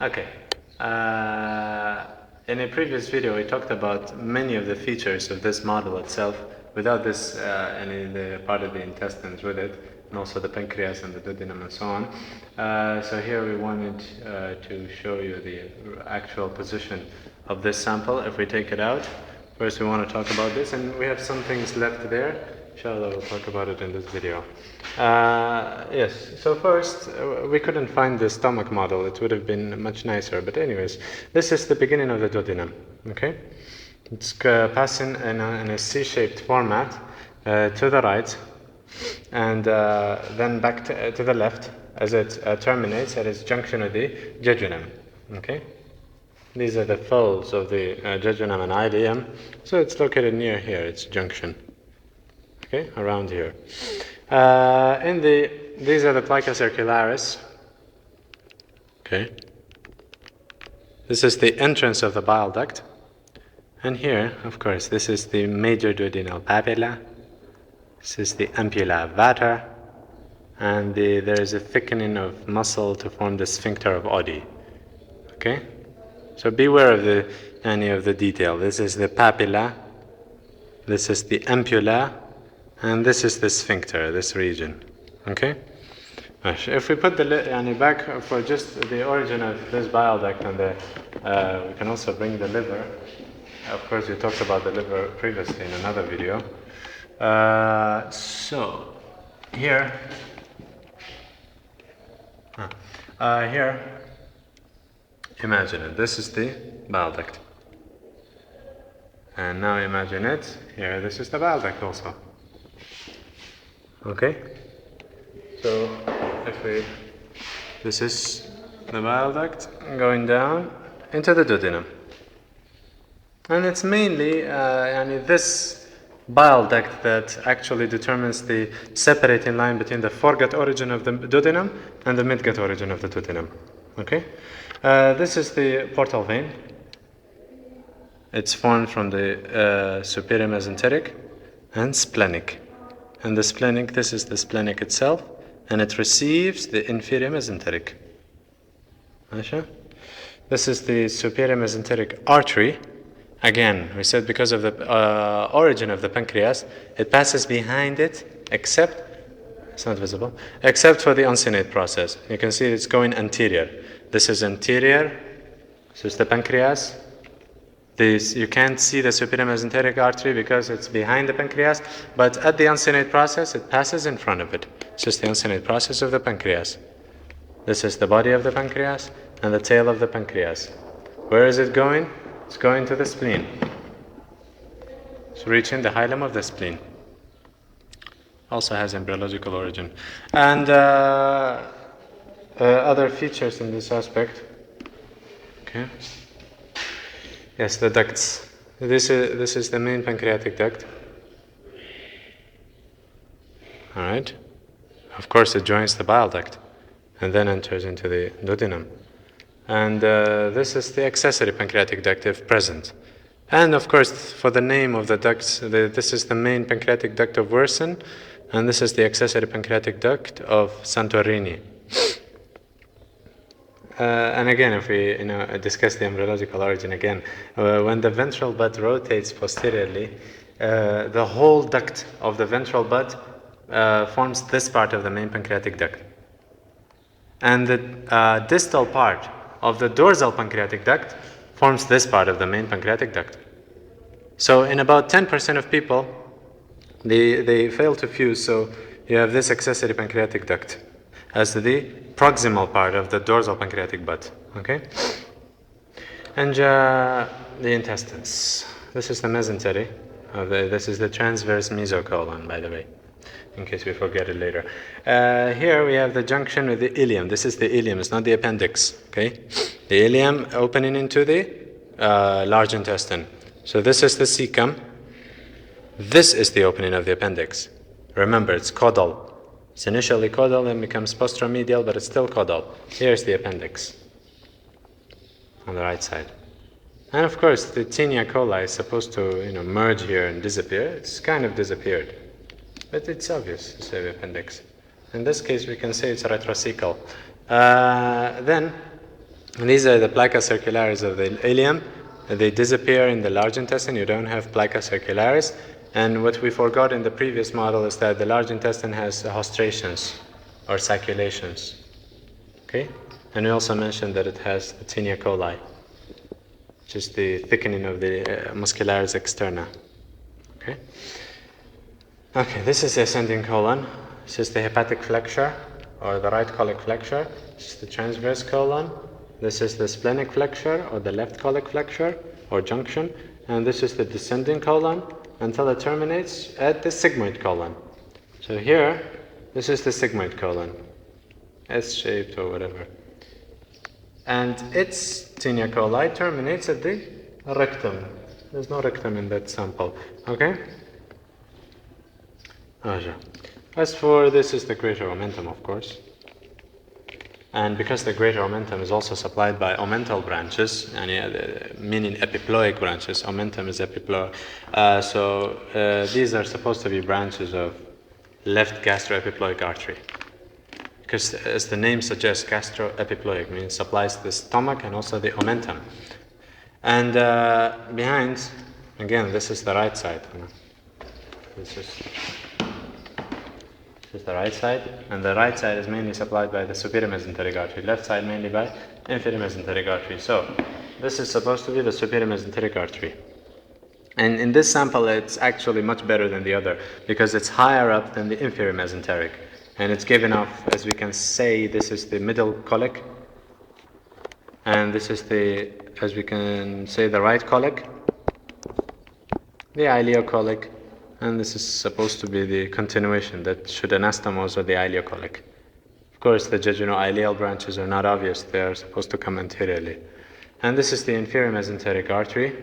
Okay. In a previous video, we talked about many of the features of this model itself, without this the part of the intestines with it, and also the pancreas and the duodenum and so on. So here we wanted to show you the actual position of this sample. If we take it out, first we want to talk about this, and we have some things left there. Inshallah, we'll talk about it in this video. Yes, so first, we couldn't find the stomach model. It would have been much nicer. But anyways, this is the beginning of the duodenum, okay? It's passing in a C-shaped format to the right, and then back to the left as it terminates at its junction with the jejunum, okay? These are the folds of the jejunum and ileum. So it's located near here, its junction. Okay, around here. These are the plica circularis. Okay. This is the entrance of the bile duct. And here, of course, this is the major duodenal papilla. This is the ampulla vater. And there is a thickening of muscle to form the sphincter of Oddi. Okay? So beware of any of the detail. This is the papilla. This is the ampulla. And this is the sphincter, this region. Okay? If we put the back for just the origin of this bile duct, and we can also bring the liver. Of course, we talked about the liver previously in another video. So, here, imagine it. This is the bile duct. And now imagine it. Here, this is the bile duct also. Okay, so this is the bile duct going down into the duodenum, and it's mainly this bile duct that actually determines the separating line between the foregut origin of the duodenum and the midgut origin of the duodenum. Okay, this is the portal vein. It's formed from the superior mesenteric and splenic. And the splenic, this is the splenic itself, and it receives the inferior mesenteric. This is the superior mesenteric artery. Again, we said because of the origin of the pancreas, it passes behind it, except, it's not visible, except for the uncinate process. You can see it's going anterior. This is anterior, this is the pancreas. You can't see the superior mesenteric artery because it's behind the pancreas, but at the uncinate process, it passes in front of it. It's just the uncinate process of the pancreas. This is the body of the pancreas and the tail of the pancreas. Where is it going? It's going to the spleen. It's reaching the hilum of the spleen. Also has embryological origin. And other features in this aspect. Okay. Yes, the ducts. This is the main pancreatic duct. All right. Of course, it joins the bile duct and then enters into the duodenum. And this is the accessory pancreatic duct if present. And of course, for the name of the ducts, this is the main pancreatic duct of Wersen, and this is the accessory pancreatic duct of Santorini. And again, if we discuss the embryological origin again, when the ventral bud rotates posteriorly, the whole duct of the ventral bud forms this part of the main pancreatic duct. And the distal part of the dorsal pancreatic duct forms this part of the main pancreatic duct. So in about 10% of people, they fail to fuse, so you have this accessory pancreatic duct as the proximal part of the dorsal pancreatic bud. Okay? And the intestines. This is the mesentery. This is the transverse mesocolon, by the way, in case we forget it later. Here we have the junction with the ileum. This is the ileum, it's not the appendix. Okay? The ileum opening into the large intestine. So this is the cecum. This is the opening of the appendix. Remember, it's caudal. It's initially caudal and becomes posteromedial, but it's still caudal. Here's the appendix on the right side. And of course, the tinea coli is supposed to merge here and disappear. It's kind of disappeared. But it's obvious, it's the appendix. In this case, we can say it's retrocecal. Then And these are the plica circularis of the ileum. They disappear in the large intestine. You don't have plica circularis. And what we forgot in the previous model is that the large intestine has hostrations or saculations. Okay? And we also mentioned that it has the tinea coli, which is the thickening of the muscularis externa. Okay? Okay, this is the ascending colon. This is the hepatic flexure or the right colic flexure. This is the transverse colon. This is the splenic flexure or the left colic flexure or junction. And this is the descending colon until it terminates at the sigmoid colon. So here, this is the sigmoid colon, S-shaped or whatever. And its tinea coli terminates at the rectum. There's no rectum in that sample. Okay? As for this is the greater omentum, of course. And because the greater omentum is also supplied by omental branches, meaning epiploic branches, omentum is epiploic. These are supposed to be branches of left gastroepiploic artery. Because as the name suggests, gastroepiploic means supplies the stomach and also the omentum. And behind, again, this is the right side. This is the right side, and the right side is mainly supplied by the superior mesenteric artery, left side mainly by inferior mesenteric artery. So this is supposed to be the superior mesenteric artery. And in this sample, it's actually much better than the other because it's higher up than the inferior mesenteric. And it's given off, as we can say, this is the middle colic, and this is the, as we can say, the right colic, the ileocolic, and this is supposed to be the continuation that should anastomose or the ileocolic. Of course, the jejunal-ileal branches are not obvious; they are supposed to come anteriorly. And this is the inferior mesenteric artery,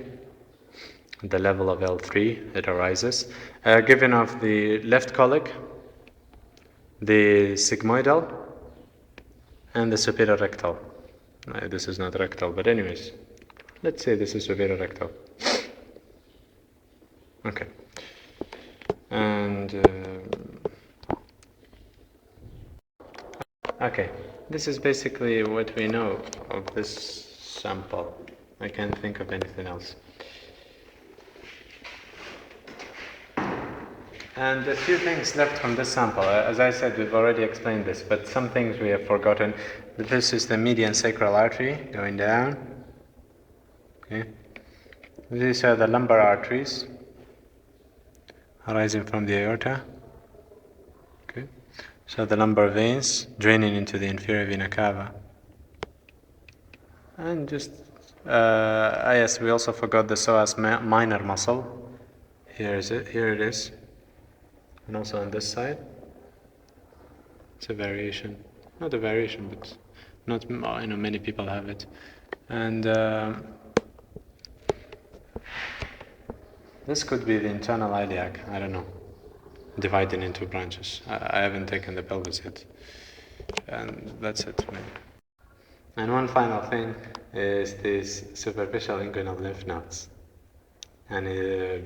the level of L3 it arises, given off the left colic, the sigmoidal, and the superior rectal. This is not rectal, but anyways, let's say this is superior rectal. Okay. And okay, this is basically what we know of this sample. I can't think of anything else. And a few things left from this sample. As I said, we've already explained this, but some things we have forgotten. This is the median sacral artery going down. Okay. These are the lumbar arteries arising from the aorta. Okay. So the lumbar veins draining into the inferior vena cava. And just, yes, we also forgot the psoas minor muscle. Here it is. And also on this side. It's a variation. Not a variation, but not, many people have it. And this could be the internal iliac, I don't know, divided into branches. I haven't taken the pelvis yet. And that's it. And one final thing is these superficial inguinal lymph nodes. And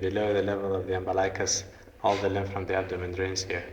below the level of the umbilicus, all the lymph from the abdomen drains here.